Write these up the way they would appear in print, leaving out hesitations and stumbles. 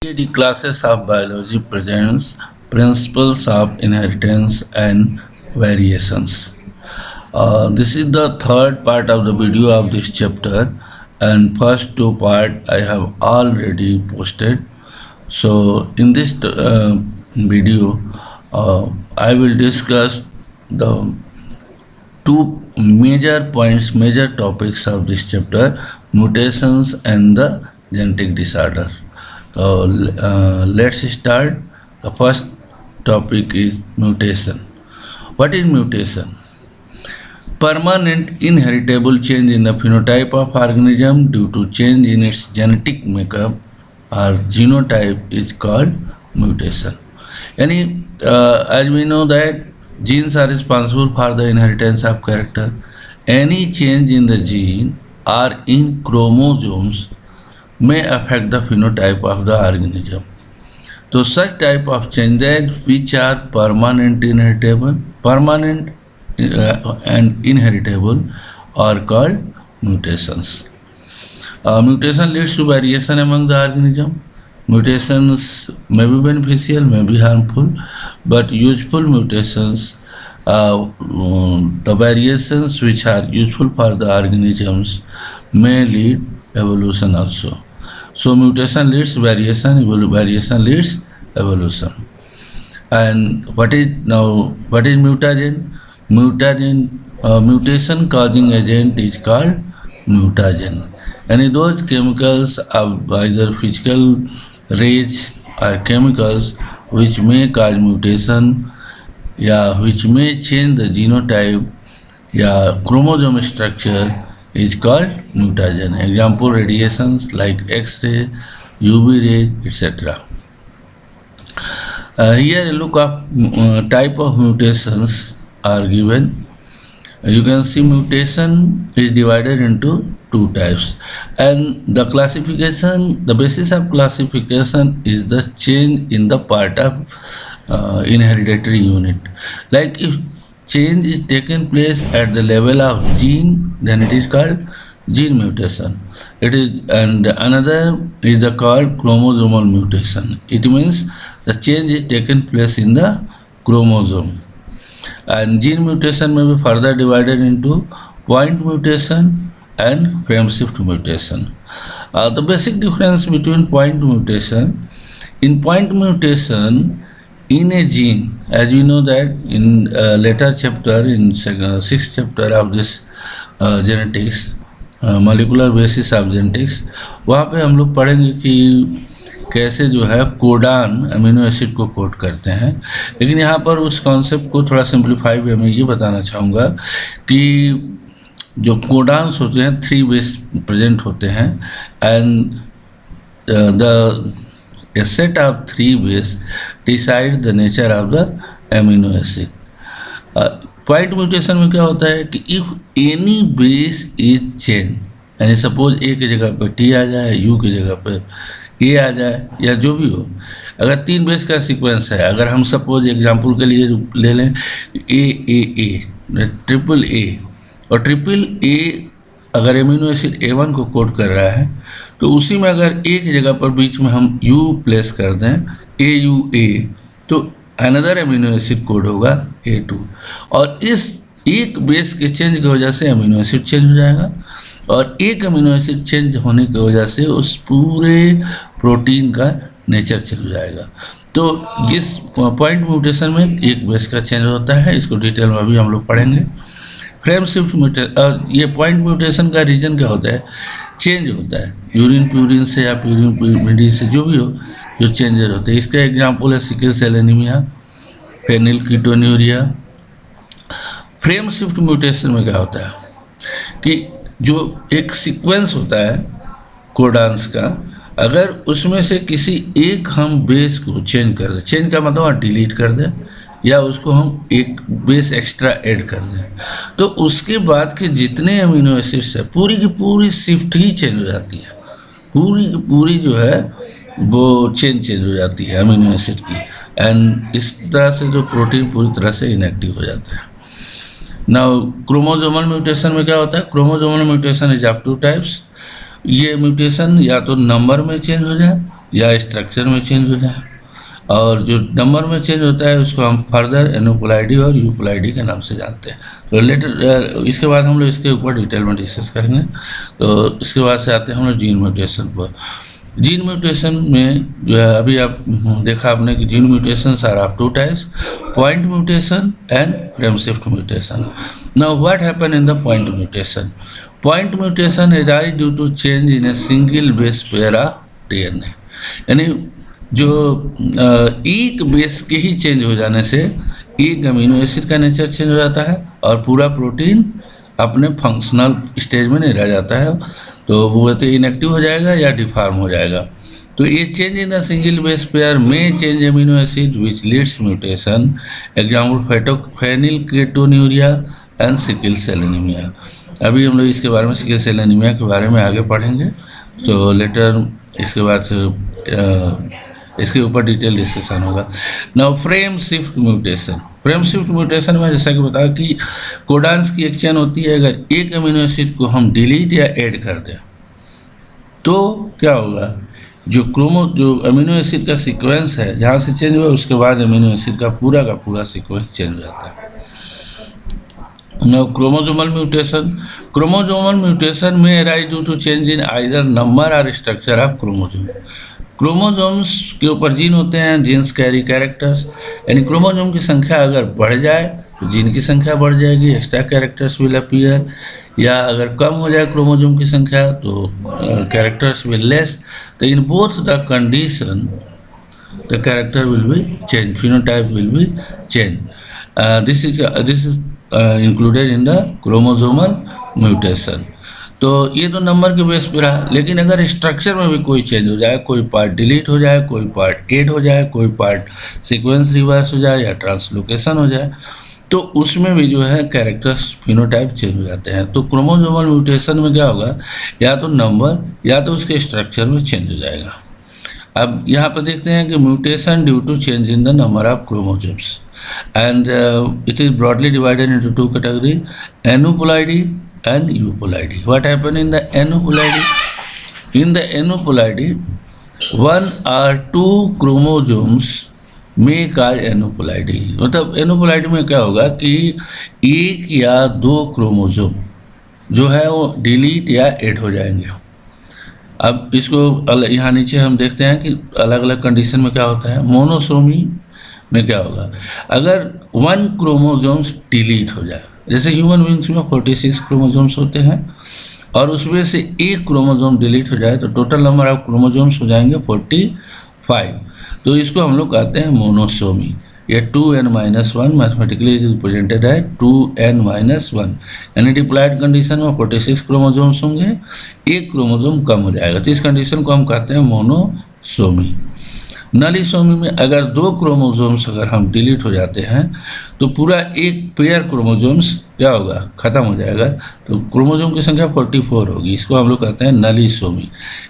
PID classes of biology presents principles of inheritance and variations. This is the third part of the video of this chapter, and first two part I have already posted. So in this video, I will discuss the two major points, major topics of this chapter: mutations and the genetic disorder. So let's start. The first topic is mutation. What is mutation? Permanent inheritable change in the phenotype of organism due to change in its genetic makeup or genotype is called mutation. As we know that genes are responsible for the inheritance of character. Any change in the gene or in chromosomes may affect the phenotype of the organism. So such type of changes which are permanent and inheritable are called mutations. Mutation leads to variation among the organism. Mutations may be beneficial, may be harmful, but useful mutations, the variations which are useful for the organisms may lead evolution also. So mutation leads variation, variation leads evolution. And what is mutagen? Mutation causing agent is called mutagen. And those chemicals of either physical rays or chemicals which may cause mutation, which may change the genotype, chromosome structure is called mutagen. Example: radiations like X-ray, UV ray, etc. Here a look of type of mutations are given. You can see mutation is divided into two types, and the classification, the basis of classification is the change in the part of inheritatory unit. Like if change is taken place at the level of gene, then it is called gene mutation. It is, and another is the called chromosomal mutation. It means the change is taken place in the chromosome. And gene mutation may be further divided into point mutation and frame shift mutation. The basic difference between point mutation: in point mutation, in a gene, as we know that in later chapter, in sixth chapter of this genetics, molecular basis of genetics, वहाँ पे हम लोग पढ़ेंगे कि कैसे जो है codon amino acid को कोड करते हैं. लेकिन यहाँ पर उस कॉन्सेप्ट को थोड़ा सिंप्लीफाई वे में ये बताना चाहूँगा कि जो कोडान्स होते हैं 3 बेस प्रेजेंट होते हैं, and a set of 3 base decide the nature of the amino acid. Point mutation में क्या होता है कि if any base is changed, यानी सपोज ए की जगह पर टी आ जाए, यू की जगह पर ए आ जाए, या जो भी हो, अगर 3 बेस का सीक्वेंस है, अगर हम सपोज एग्जांपल के लिए ले लें ए ट्रिपल ए, और ट्रिपल ए अगर एमिनो एसिड A1 को कोड कर रहा है, तो उसी में अगर ए की जगह पर बीच में हम यू प्लेस कर दें, AUA, तो अनदर एमिनो एसिड कोड होगा A2, और इस एक बेस के चेंज की वजह से एमिनो एसिड चेंज हो जाएगा, और एक एमिनो एसिड चेंज होने की वजह से उस पूरे प्रोटीन का नेचर चेंज हो जाएगा. तो इस पॉइंट म्यूटेशन में एक बेस का चेंज होता है, इसको डिटेल में अभी हम लोग पढ़ेंगे. फ्रेम शिफ्ट म्यूटेशन, ये पॉइंट म्यूटेशन का रीजन क्या होता है? चेंज होता है यूरिन प्यूरिन से या प्यूरिन प्यूरिन से, जो भी हो, जो चेंजेस होते हैं. इसका एग्जांपल है sickle cell anaemia, phenylketonuria. Frame shift mutation में क्या होता है कि जो एक सीक्वेंस होता है कोडान्स का, अगर उसमें से किसी एक हम बेस को चेंज कर दें, चेंज का मतलब डिलीट कर दें, या उसको हम एक बेस एक्स्ट्रा ऐड कर दें, तो उसके बाद के जितने अमीनो एसिड्स है पूरी की पूरी शिफ्ट ही चेंज हो जाती है. पूरी की पूरी जो है वो चेंज हो जाती है अमीनो एसिड की, एंड इस तरह से जो प्रोटीन पूरी तरह से इनएक्टिव हो जाता है. नाउ क्रोमोसोमल म्यूटेशन में क्या होता है? Chromosomal mutation is of 2 types. ये म्यूटेशन या तो नंबर में चेंज हो जाए या स्ट्रक्चर में चेंज हो जाए, और जो नंबर में चेंज होता है उसको हम फर्दर एनुपलाइडी और यूपलाइडी के नाम से जानते हैं। तो लेटर इसके बाद हम लोग इसके ऊपर डिटेल में डिस्कस करेंगे। तो इसके बाद से आते हैं हम लोग जीन म्यूटेशन पर। जीन म्यूटेशन में जो है अभी आप देखा आपने कि gene mutations are of two types, point mutation and frame shift mutation. Now what happen in the point mutation? Point mutation arise due to change in a single base pair of DNA, यानी जो एक base के ही change हो जाने से एक amino acid का nature change हो जाता है और पूरा प्रोटीन अपने फंक्शनल स्टेज में नहीं रह जाता है, तो वो तो इनएक्टिव हो जाएगा या डिफॉर्म हो जाएगा। तो ये change in the single base pair में change amino acid which leads mutation, example phenylketonuria and sickle cell anaemia. अभी हम लोग इसके बारे में सिकल सेल एनीमिया के बारे में आगे पढ़ेंगे, तो लेटर इसके बाद से इसके ऊपर डिटेल डिस्कशन होगा। Now frame shift mutation. Frame shift mutation में जैसा कि बताया कि कोडान्स की एक चेन होती है, अगर एक अमीनो एसिड को हम डिलीट या ऐड कर दें तो क्या होगा, जो अमीनो एसिड का सीक्वेंस है जहाँ से चेंज हुआ उसके बाद अमीनो एसिड का पूरा सीक्वेंस चेंज हो जाता है। Now chromosomal mutation. Chromosomal mutation में arise due to change in either number और स्ट्रक्चर ऑफ क्रोमोसोम। क्रोमोसोम्स के ऊपर जीन होते हैं, जीन्स कैरी कैरेक्टर्स, यानी क्रोमोसोम की संख्या अगर बढ़ जाए तो जीन की संख्या बढ़ जाएगी, एक्स्ट्रा कैरेक्टर्स विल अपीयर, या अगर कम हो जाए क्रोमोसोम की संख्या तो कैरेक्टर्स विल लेस। तो in both the condition the character will be change, phenotype will be change. This is included in the chromosomal mutation. तो ये तो नंबर के बेस पे रहा, लेकिन अगर स्ट्रक्चर में भी कोई चेंज हो जाए, कोई पार्ट डिलीट हो जाए, कोई पार्ट ऐड हो जाए, कोई पार्ट सीक्वेंस रिवर्स हो जाए या ट्रांसलोकेशन हो जाए, तो उसमें भी जो है कैरेक्टर्स फिनोटाइप चेंज हो जाते हैं। तो क्रोमोसोमल म्यूटेशन में क्या होगा, या तो नंबर या तो उसके स्ट्रक्चर में चेंज हो जाएगा। अब यहाँ पर देखते हैं कि mutation due to change in the number of chromosomes and it is broadly divided into two category, aneuploidy and euploidy. What happened in the aneuploidy? In the aneuploidy, one or two chromosomes may cause aneuploidy. मतलब aneuploidy में क्या होगा कि एक या दो chromosome जो है वो डिलीट या ऐड हो जाएंगे। अब इसको यहाँ नीचे हम देखते हैं कि अलग अलग कंडीशन में क्या होता है। मोनोसोमी में क्या होगा, अगर वन क्रोमोसोम्स डिलीट हो जाए, जैसे ह्यूमन बींग्स में 46 क्रोमोसोम्स होते हैं और उसमें से एक क्रोमोसोम डिलीट हो जाए तो टोटल नंबर ऑफ क्रोमोसोम्स हो जाएंगे 45। तो इसको हम लोग कहते हैं मोनोसोमी। ये 2n-1 मैथमेटिकली रिप्रेजेंटेड है 2n-1, यानी डिप्लॉयड कंडीशन में 46 क्रोमोसोम्स होंगे, एक क्रोमोसोम कम हो जाएगा, तो इस कंडीशन को हम कहते हैं मोनोसोमी। नलीसोमी में अगर दो क्रोमोसोम्स अगर हम डिलीट हो जाते हैं तो पूरा एक पेयर क्रोमोसोम्स क्या होगा, ख़त्म हो जाएगा, तो क्रोमोसोम की संख्या 44 होगी। इसको हम लोग कहते हैं नलीसोमी,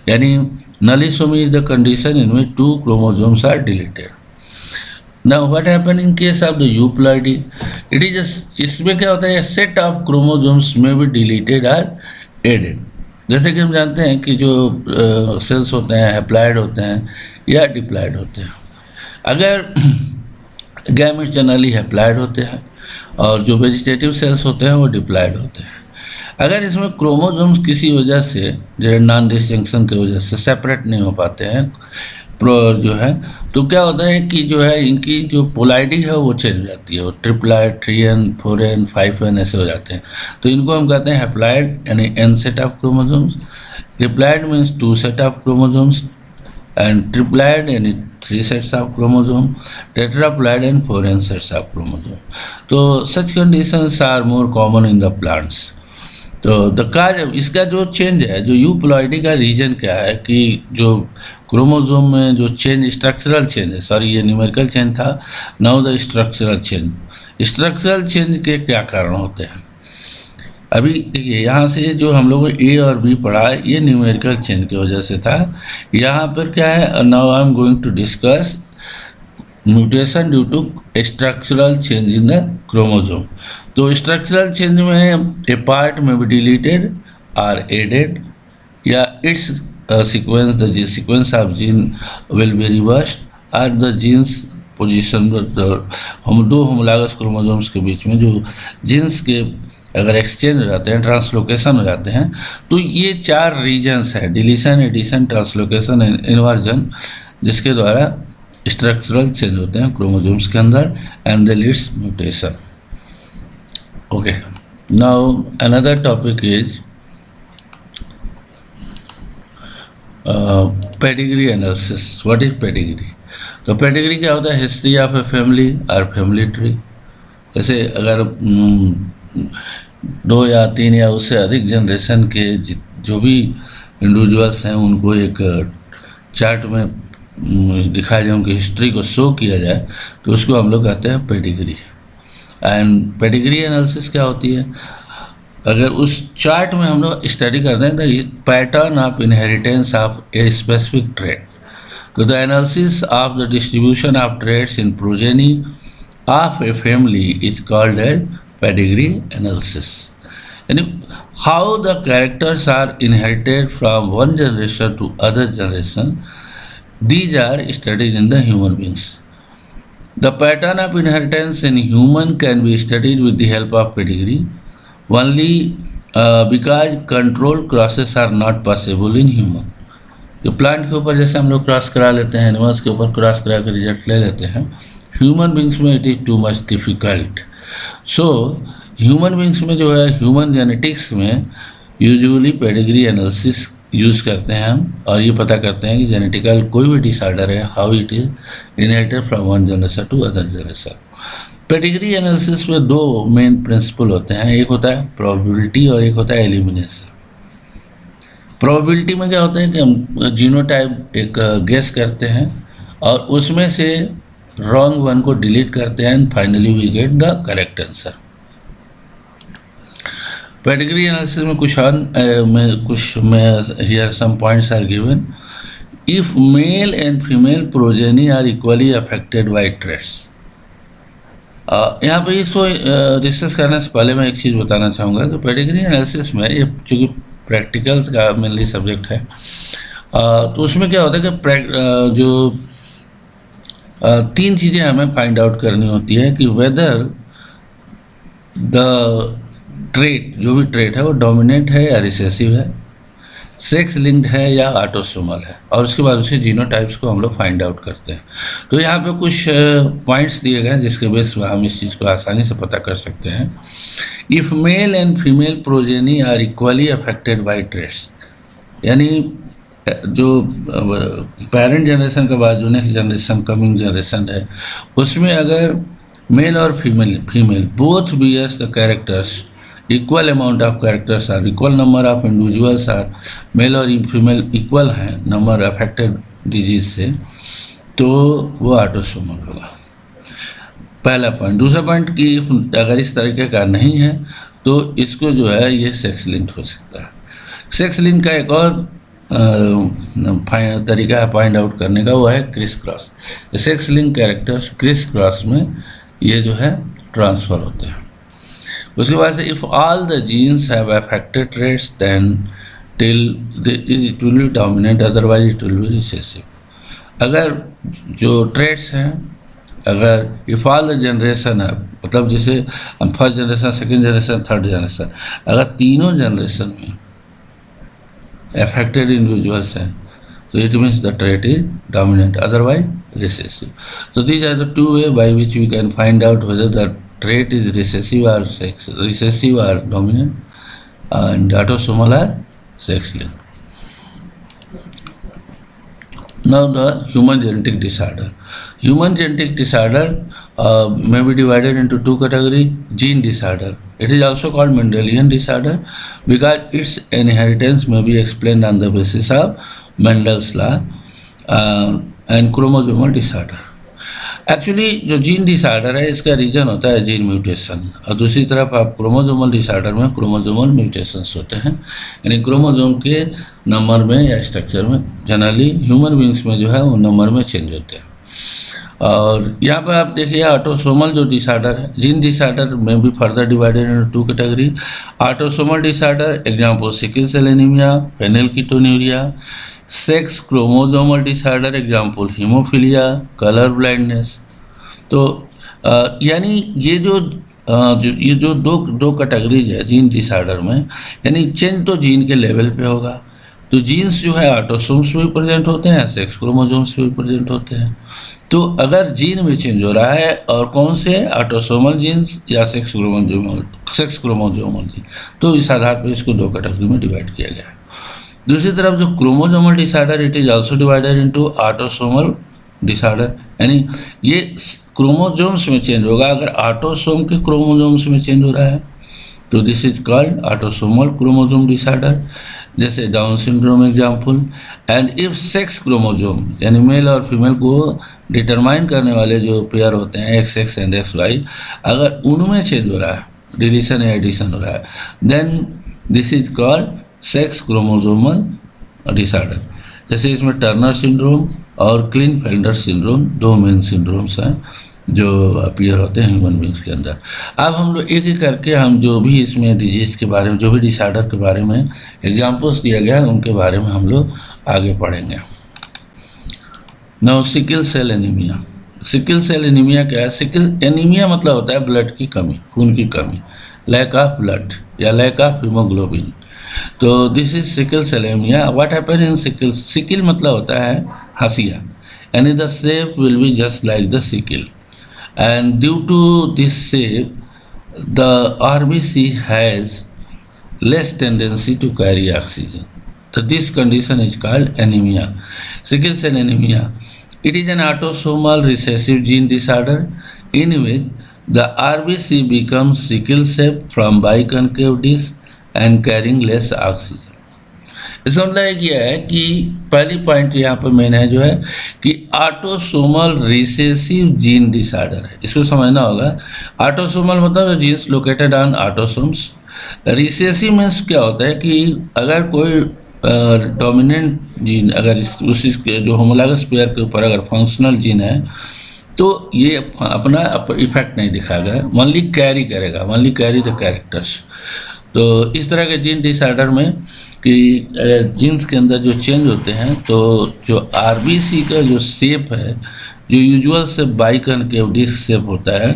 यानी nullisomy is the condition in which 2 chromosomes are deleted. Now what happen in case of the euploidy? It is इसमें क्या होता है, सेट ऑफ क्रोमोसोम्स में भी डिलीटेड आर एडेड। जैसे कि हम जानते हैं कि जो सेल्स होते हैं हैप्लॉइड होते हैं या डिप्लॉयड होते हैं। अगर गैमेट्स जनरली हैप्लॉइड होते हैं और जो वेजिटेटिव सेल्स होते हैं वो डिप्लॉयड होते हैं। अगर इसमें क्रोमोसोम्स किसी वजह से जो नॉन डिस्टिंक्शन की वजह से सेपरेट नहीं हो पाते हैं जो है, तो क्या होता है कि जो है इनकी जो पोलाइडी है वो चेंज हो जाती है, वो ट्रिप्लॉइड, 3n, 4n, 5n ऐसे हो जाते हैं। तो इनको हम कहते हैं हैप्लॉइड, यानी n set of chromosomes. Diploid means 2 set of chromosomes, and triploid यानी 3 sets of chromosome, tetraploid and 4n sets of chromosome. तो such conditions are more common in the plants. तो इसका जो चेंज है, जो यूप्लॉइडी का reason क्या है कि जो क्रोमोसोम में जो चेंज, स्ट्रक्चरल चेंज है, सॉरी ये न्यूमेरिकल चेंज था, now the structural change. Structural change के क्या कारण होते हैं? अभी देखिए यहाँ से जो हम लोगों ए और बी पढ़ा है ये न्यूमेरिकल चेंज की वजह से था। यहाँ पर क्या है, now I am going to discuss mutation due to structural change in the chromosome. तो स्ट्रक्चरल चेंज में ए पार्ट में बी डिलीटेड आर एडेड, या it's sequence, the sequence of gene will be reversed at the genes position हम दो homologous chromosomes के बीच में जो jeans के अगर एक्सचेंज हो जाते हैं, ट्रांसलोकेशन हो जाते हैं, तो ये 4 रीजन्स है, deletion, addition, translocation and inversion, जिसके द्वारा स्ट्रक्चरल चेंज होते हैं क्रोमोसोम्स के अंदर and the leads mutation. Okay, now another topic is pedigree analysis. What is pedigree? तो पेडिग्री क्या होता है? हिस्ट्री ऑफ ए फैमिली और फैमिली ट्री. जैसे अगर 2 या 3 या उससे अधिक जनरेशन के जो भी इंडिविजुअल्स हैं उनको एक चार्ट में दिखाया जाए, उनकी हिस्ट्री को शो किया जाए, तो उसको हम लोग कहते हैं पेडिग्री. एंड पेडिग्री एनालिसिस क्या होती है? अगर उस चार्ट में हम लोग स्टडी करते हैं तो pattern of inheritance of a specific trait. So the analysis of the distribution of traits in progeny of a family is called as pedigree analysis. And how the characters are inherited from one generation to other generation, these are studied in the human beings. The pattern of inheritance in human can be studied with the help of pedigree only because controlled crosses are not possible in human. जो plant के ऊपर जैसे हम लोग cross करा लेते हैं, animals के ऊपर क्रॉस करा कर रिजल्ट ले लेते हैं, ह्यूमन बींग्स में it is too much difficult. So human beings में जो है, ह्यूमन जेनेटिक्स में यूजुअली पेडिग्री एनालिसिस यूज़ करते हैं हम, और ये पता करते हैं कि जेनेटिकल कोई भी डिसऑर्डर है, how it is inherited from one generation to other generation. Pedigree analysis में 2 मेन प्रिंसिपल होते हैं, एक होता है प्रोबेबिलिटी और एक होता है एलिमिनेशन. प्रोबेबिलिटी में क्या होता है कि हम जीनोटाइप एक गेस करते हैं और उसमें से रॉन्ग वन को डिलीट करते हैं and finally we get the correct answer. Pedigree analysis में कुछ here some points are given. If male and female progeny are equally affected by traits. यहाँ पे इसको डिस्कस करने से पहले मैं एक चीज़ बताना चाहूँगा कि पेडिग्री एनालिसिस में ये चूँकि प्रैक्टिकल्स का मेनली सब्जेक्ट है, तो उसमें क्या होता है कि जो 3 चीज़ें हमें फाइंड आउट करनी होती है कि वेदर द ट्रेट, जो भी ट्रेट है वो डोमिनेंट है या रिसेसिव है, सेक्स लिंक्ड है या ऑटोसोमल है, और उसके बाद उसे जीनोटाइप्स को हम लोग फाइंड आउट करते हैं. तो यहाँ पे कुछ पॉइंट्स दिए गए हैं जिसके बेस पर हम इस चीज़ को आसानी से पता कर सकते हैं. If male and female progeny are equally affected by traits, यानी जो पेरेंट जनरेशन के बाद जो नेक्स्ट जनरेशन कमिंग जनरेशन है उसमें अगर मेल और female both bears the characters, equal amount of characters are, equal number of individuals are, male और फीमेल इक्वल हैं नंबर अफेक्टेड डिजीज से, तो वो ऑटोसोमल होगा. पहला पॉइंट. दूसरा पॉइंट कि अगर इस तरीके का नहीं है तो इसको जो है ये सेक्स लिंक्ड हो सकता है. सेक्स लिंक का एक और तरीका है फाइंड आउट करने का, वो है criss cross. Sex link characters criss cross में ये जो है ट्रांसफ़र होते हैं. उसके बाद से if all the genes have affected traits then till it will be dominant, otherwise it will be recessive. अगर जो ट्रेट्स हैं, अगर इफ़ ऑल द जनरेशन है, मतलब जैसे first generation, second generation, third generation, अगर तीनों जनरेशन में अफेक्टेड इंडिविजुअल्स हैं तो it means the trait is dominant, otherwise recessive. तो these are the 2 way by which we can find out whether the trait is recessive or dominant, and autosomal or sex linked. Now the human genetic disorder. Human genetic disorder may be divided into 2 categories. Gene disorder. It is also called Mendelian disorder because its inheritance may be explained on the basis of Mendel's law, and chromosomal disorder. Actually जो gene disorder है इसका reason होता है gene mutation, और दूसरी तरफ आप chromosomal disorder में क्रोमोसोमल म्यूटेशंस होते हैं, यानी क्रोमोसोम के नंबर में या स्ट्रक्चर में, जनरली ह्यूमन बींग्स में जो है वो नंबर में चेंज होते हैं. और यहाँ पर आप देखिए ऑटोसोमल जो डिसऑर्डर है, जीन डिसऑर्डर में भी further divided into 2 category. Autosomal disorder example sickle cell anaemia, phenylketonuria, sex chromosomal disorder example haemophilia, colour blindness. तो यानी ये जो दो कैटेगरीज है जीन डिसऑर्डर में, यानी चेंज तो जीन के लेवल पे होगा। तो जीन्स जो है ऑटोसोम्स में भी प्रेजेंट होते हैं, सेक्स क्रोमोजोम्स में भी प्रेजेंट होते हैं। तो अगर जीन में चेंज हो रहा है और कौन से ऑटोसोमल जीन्स या सेक्स क्रोमोजोमल जीन, तो इस आधार पर इसको दो कैटेगरी में डिवाइड किया गया है। दूसरी तरफ जो chromosomal disorder, it is also divided into autosomal disorder, यानी ये क्रोमोजोम्स में चेंज होगा। अगर ऑटोसोम के क्रोमोजोम्स में चेंज हो रहा है तो this is called autosomal chromosome disorder, जैसे down syndrome example. And if sex chromosome यानी मेल और फीमेल को डिटरमाइन करने वाले जो पेयर होते हैं XX एंड XY, अगर उनमें चेंज हो रहा है, डिलीशन या एडिशन हो रहा है, then this is called sex chromosomal disorder. जैसे इसमें टर्नर सिंड्रोम और क्लिनफेल्डर सिंड्रोम दो मेन सिंड्रोम्स हैं जो अपीयर होते हैं ह्यूमन बींग्स के अंदर। अब हम लोग एक एक करके हम जो भी इसमें डिजीज़ के बारे में, जो भी डिसऑर्डर के बारे में एग्जाम्पल्स दिया गया है, उनके बारे में हम लोग आगे पढ़ेंगे। Now sickle cell anaemia. Sickle cell anaemia क्या है? सिकल एनीमिया मतलब होता है ब्लड की कमी, खून की कमी, लैक ऑफ ब्लड या लैक ऑफ हीमोग्लोबिन। तो this is sickle cell anaemia. What happen in sickle? Sickle मतलब होता है हंसिया, यानी the shape will be just like the sickle, and due to this shape the RBC has less tendency to carry oxygen. So this condition is called anemia, sickle cell anemia. It is an autosomal recessive gene disorder in which the RBC becomes sickle shaped from biconcave disc and carrying less oxygen. इसका मतलब यह है कि पहली point यहाँ पर main है जो है कि ऑटोसोमल रिसेसिव जीन डिसऑर्डर है, इसको समझना होगा। ऑटोसोमल मतलब genes located on autosomes. Recessive means क्या होता है कि अगर कोई डोमिनेंट जीन अगर उसी जो होमोलॉगस पेयर के ऊपर अगर फंक्शनल जीन है तो ये अपना इफेक्ट नहीं दिखाएगा, ओनली कैरी करेगा, ओनली कैरी द कैरेक्टर्स। तो इस तरह के जीन डिसऑर्डर में कि जीन्स के अंदर जो चेंज होते हैं तो जो आरबीसी का जो शेप है, जो यूजुअल से बाइकॉन्केव डिस्क शेप होता है,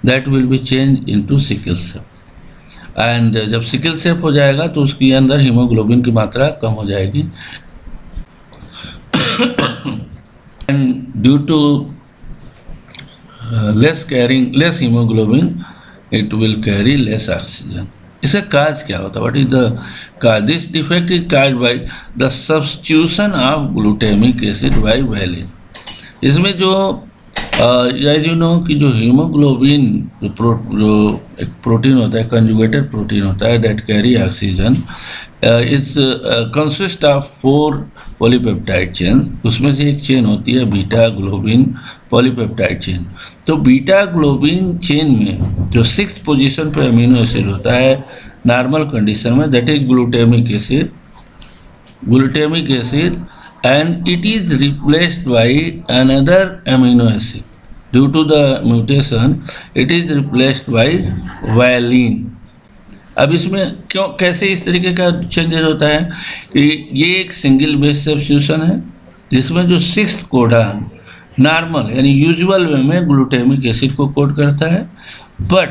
that will be change into sickle shape. And जब सिकल शेप हो जाएगा तो उसके अंदर हीमोग्लोबिन की मात्रा कम हो जाएगी and due to less haemoglobin it will carry less oxygen. इसका काज क्या होता है? What is the cause? This defect is caused by the substitution of glutamic acid by valine. इसमें जो एज यू नो कि जो हीमोग्लोबिन जो एक प्रोटीन होता है, कंजुगेटेड प्रोटीन होता है that carry oxygen, is consist of 4 polypeptide chain. उसमें से एक चेन होती है बीटा ग्लोबिन पॉलीपेप्टाइड चेन। तो बीटा ग्लोबिन चेन में जो 6th पोजीशन पे अमीनो एसिड होता है नॉर्मल कंडीशन में, that is glutamic acid and it is replaced by another amino acid. Due to the mutation, it is replaced by valine. अब इसमें क्यों कैसे इस तरीके का चेंजेस होता है कि ये एक सिंगल बेस सब्स्टिट्यूशन है जिसमें जो 6th कोडॉन नॉर्मल यानी यूजुअल वे में ग्लूटामिक एसिड को कोड करता है, बट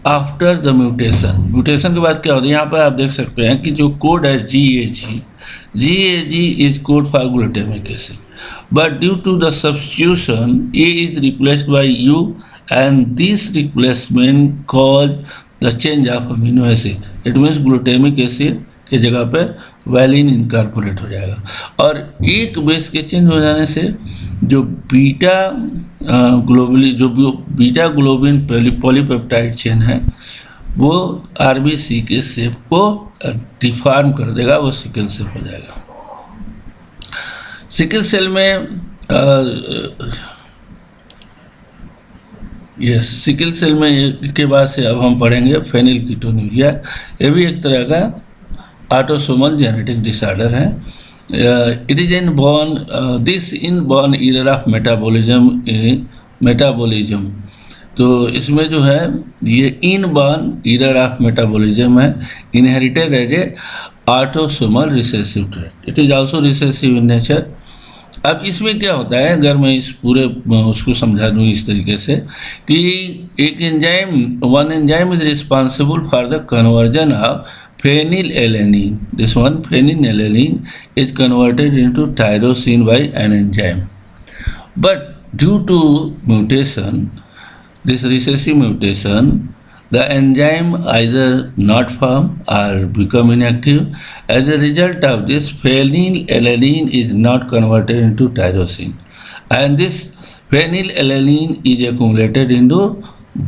आफ्टर द म्यूटेशन के बाद क्या होता है, यहाँ पर आप देख सकते हैं कि जो कोड है GAG is code for glutamic acid, but due to the substitution A is replaced by U and this replacement cause the change of amino acid. It means glutamic acid के जगह पे वैलिन इनकॉर्पोरेट हो जाएगा और एक base के change हो जाने से जो बीटा ग्लोबिन पॉलीपेप्टाइड चेन है वो आरबीसी के शेप को डिफॉर्म कर देगा, वो सिकल शेप हो जाएगा। सिकल सेल में सिकल सेल में के बाद से अब हम पढ़ेंगे फेनिलकीटोन्यूरिया। ये भी एक तरह का ऑटोसोमल जेनेटिक डिसऑर्डर है। It is in born error of metabolism. तो इसमें जो है ये इनबॉर्न ईरर ऑफ मेटाबॉलिज्म है, inherited as a autosomal recessive trait. It is also recessive in nature. अब इसमें क्या होता है, अगर मैं इस पूरे उसको समझा दूँ इस तरीके से कि एक one enzyme is responsible for the conversion of phenylalanine. This one phenylalanine is converted into tyrosine by an enzyme. But due to mutation, this recessive mutation, the enzyme either not form or become inactive. As a result of this, phenylalanine is not converted into tyrosine, and this phenylalanine is accumulated into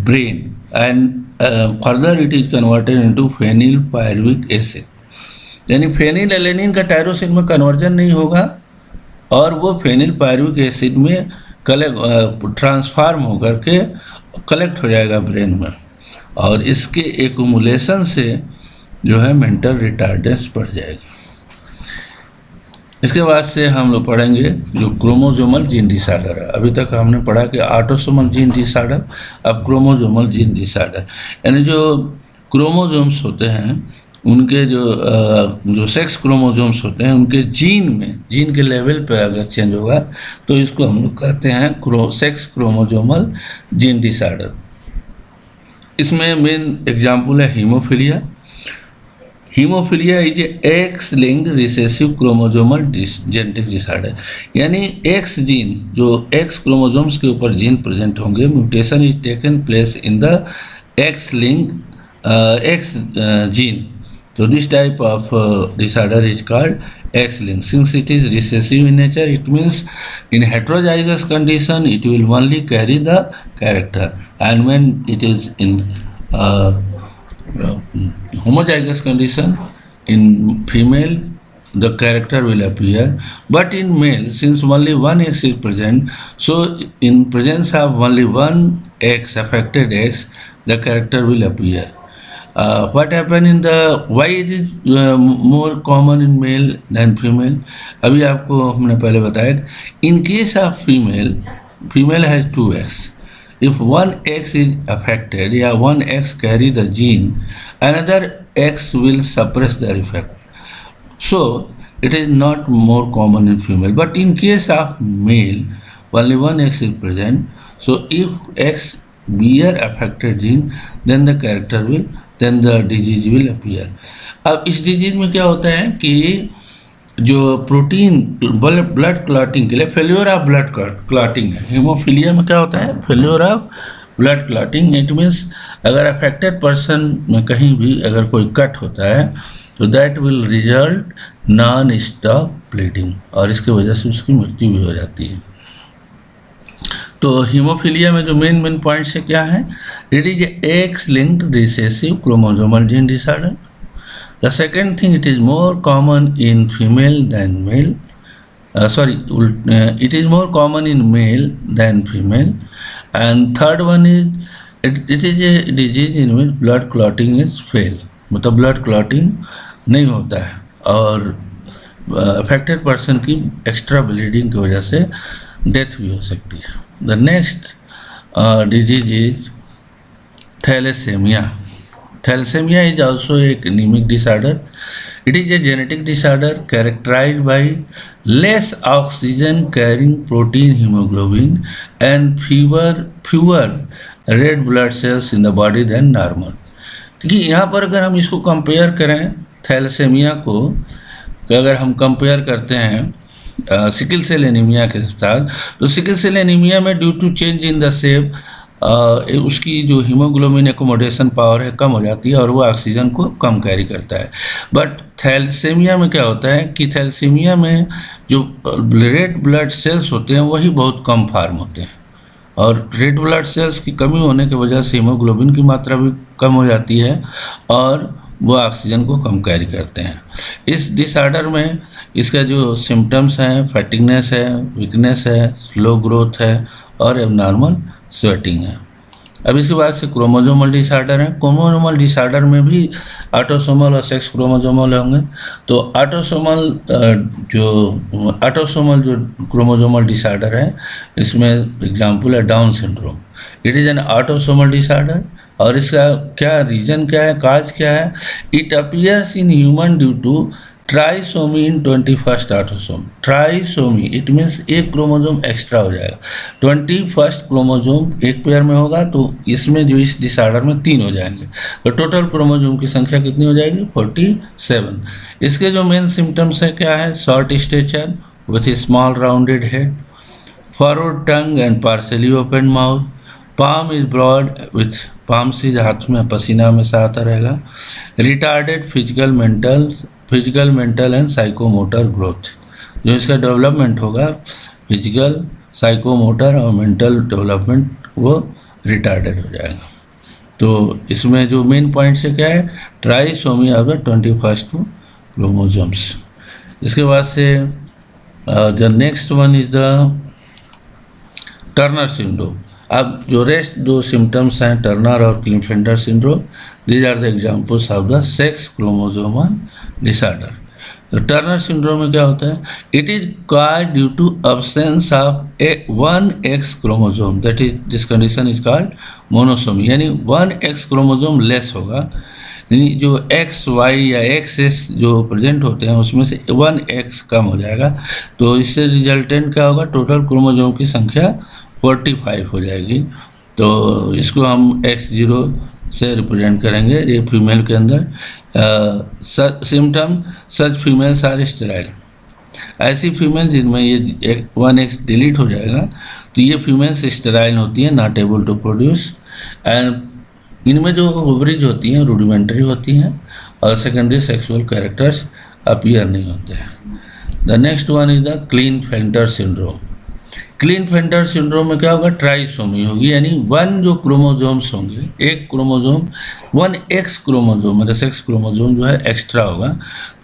brain, and further it is converted into phenylpyruvic acid. यानी phenylalanine का tyrosine में conversion नहीं होगा और वो phenylpyruvic acid में transform होकर के कलेक्ट हो जाएगा ब्रेन में, और इसके एक्यूमुलेशन से जो है मेंटल रिटार्डेंस बढ़ जाएगी। इसके बाद से हम लोग पढ़ेंगे जो क्रोमोजोमल जीन डिसऑर्डर है। अभी तक हमने पढ़ा कि ऑटोसोमल जीन डिसऑर्डर, अब क्रोमोजोमल जीन डिसऑर्डर, यानी जो क्रोमोजोम्स होते हैं उनके जो सेक्स क्रोमोजोम्स होते हैं उनके जीन के लेवल पे अगर चेंज होगा तो इसको हम लोग कहते हैं सेक्स क्रोमोजोमल जीन डिसऑर्डर। इसमें मेन एग्जाम्पल है haemophilia. Haemophilia is X linked recessive chromosomal genetic disorder, यानी एक्स जीन जो एक्स क्रोमोजोम्स के ऊपर जीन प्रेजेंट होंगे, mutation is taken place in the x linked x gene. So this type of disorder is called X-linked. Since it is recessive in nature, it means in heterozygous condition it will only carry the character, and when it is in homozygous condition, in female the character will appear, but in male, since only one X is present, so in presence of only one X, affected X, the character will appear. What happen in the, why it is more common in male than female? अभी आपको हमने पहले बताया, in case of female has two X. If one X is affected या one X carry the gene, another X will suppress the effect. So it is not more common in female, but in case of male, only one X is present. So if X bear affected gene, then the character will, then the disease will appear. अब इस disease में क्या होता है कि जो protein blood clotting के लिए फेल्योर ऑफ ब्लड क्लॉटिंग है। हीमोफीलिया में क्या होता है, failure of blood clotting. It means अगर अफेक्टेड पर्सन में कहीं भी अगर कोई कट होता है तो that will result non stop bleeding, और इसकी वजह से उसकी मृत्यु भी हो जाती है। तो हीमोफीलिया में जो मेन पॉइंट्स है क्या है, it is X linked recessive chromosomal gene disorder. The second thing, it is more common in female than male, it is more common in male than female. And third one is it is a disease in which blood clotting is fail, मतलब blood clotting नहीं होता है और affected person की extra bleeding की वजह से death भी हो सकती है। The next disease is thalassaemia. Thalassaemia is also a anemic disorder. It is a genetic disorder characterized by less oxygen carrying protein hemoglobin and fewer red blood cells in the body than normal. देखिए यहाँ पर अगर हम इसको compare करें thalassaemia को, अगर हम कंपेयर करते हैं सिकल सेल एनीमिया के साथ, तो सिकल सेल एनीमिया में due to change in the shape उसकी जो हीमोग्लोबिन एकोमोडेशन पावर है कम हो जाती है और वो ऑक्सीजन को कम कैरी करता है। बट थैलेसेमिया में क्या होता है कि थैलेसेमिया में जो रेड ब्लड सेल्स होते हैं वही बहुत कम फार्म होते हैं, और रेड ब्लड सेल्स की कमी होने की वजह से हीमोग्लोबिन की मात्रा भी कम हो जाती है और वो ऑक्सीजन को कम कैरी करते हैं। इस डिसऑर्डर में इसका जो सिम्टम्स हैं फैटिगनेस है, वीकनेस है, स्लो ग्रोथ है और एबनॉर्मल स्वेटिंग है। अब इसके बाद से क्रोमोजोमल डिसऑर्डर है। क्रोमोजोमल डिसऑर्डर में भी ऑटोसोमल और सेक्स क्रोमोजोमल होंगे। तो ऑटोसोमल जो क्रोमोजोमल डिसऑर्डर है इसमें एग्जांपल है Down syndrome. It is an autosomal disorder और इसका क्या रीजन क्या है, काज क्या है? It appears in human due to trisomy in 21st autosome. Trisomy it means एक क्रोमोजोम एक्स्ट्रा हो जाएगा। 21st क्रोमोजोम एक पेयर में होगा तो इसमें जो इस डिसऑर्डर में 3 हो जाएंगे, तो टोटल क्रोमोजोम की संख्या कितनी हो जाएगी? 47। इसके जो मेन सिम्टम्स है क्या है? Short stature with a small rounded head, forward tongue and partially open mouth, palm is broad with palm से हाथ में पसीना हमेशा आता रहेगा, retarded physical mental and psychomotor growth. जो इसका डेवलपमेंट होगा फिजिकल, साइकोमोटर और मेंटल डेवलपमेंट वो रिटार्डेड हो जाएगा। तो इसमें जो मेन पॉइंट्स है क्या है? Trisomy of the 21st chromosomes. इसके बाद से the next one is the Turner syndrome. अब जो रेस्ट दो सिम्टम्स हैं टर्नर और Klinefelter syndrome, these are the examples of the sex chromosomal disorder. तो टर्नर सिंड्रोम में क्या होता है? It is called due to absence of a 1X chromosome, that is this condition is called monosomy, यानी 1X क्रोमोसोम लेस होगा, यानी जो XY या XS जो प्रेजेंट होते हैं उसमें से 1X कम हो जाएगा। तो इससे रिजल्टेंट क्या होगा? टोटल क्रोमोसोम की संख्या 45 हो जाएगी। तो इसको हम X0 से रिप्रेजेंट करेंगे। ये फीमेल के अंदर symptom, such females are sterile. ऐसी फीमेल जिनमें ये 1X डिलीट हो जाएगा तो ये फीमेल्स स्टेराइल होती हैं, not able to produce. And इनमें जो ओवरीज होती हैं रूडिमेंटरी होती हैं और सेकेंडरी सेक्सुअल कैरेक्टर्स अपीयर नहीं होते हैं। The next one is the Klinefelter syndrome. Klinefelter syndrome में क्या होगा? ट्राइसोमी होगी, यानी 1 जो क्रोमोजोम्स होंगे, एक क्रोमोजोम 1X क्रोमोजोम मतलब सेक्स क्रोमोजोम जो है एक्स्ट्रा होगा।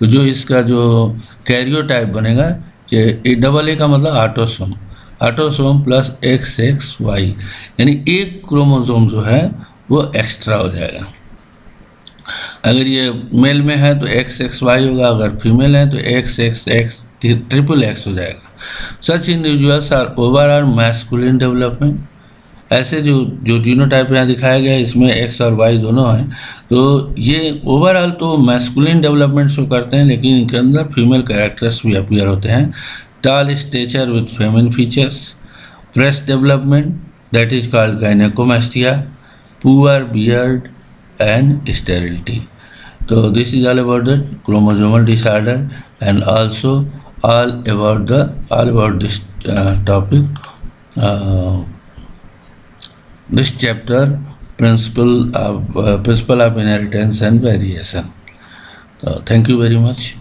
तो जो इसका जो कैरियोटाइप बनेगा ये डबल ए का मतलब ऑटोसोम, ऑटोसोम प्लस XXY, यानी एक क्रोमोजोम जो है वो एक्स्ट्रा हो जाएगा। अगर ये मेल में है तो XXY होगा, अगर फीमेल है तो XXX ट्रिपल X हो जाएगा। Such individuals are overall masculine development. ऐसे जो जीनोटाइप यहाँ दिखाया गया है इसमें X और Y दोनों हैं, तो ये ओवरऑल तो मैस्कुलिन डेवलपमेंट शो करते हैं, लेकिन इनके अंदर फीमेल कैरेक्टर्स भी अपीयर होते हैं। Tall stature with feminine features, breast development that is called gynaecomastia, poor beard and sterility. So this is all about the chromosomal disorder and also all about this topic, this chapter, principle of inheritance and variation. So thank you very much.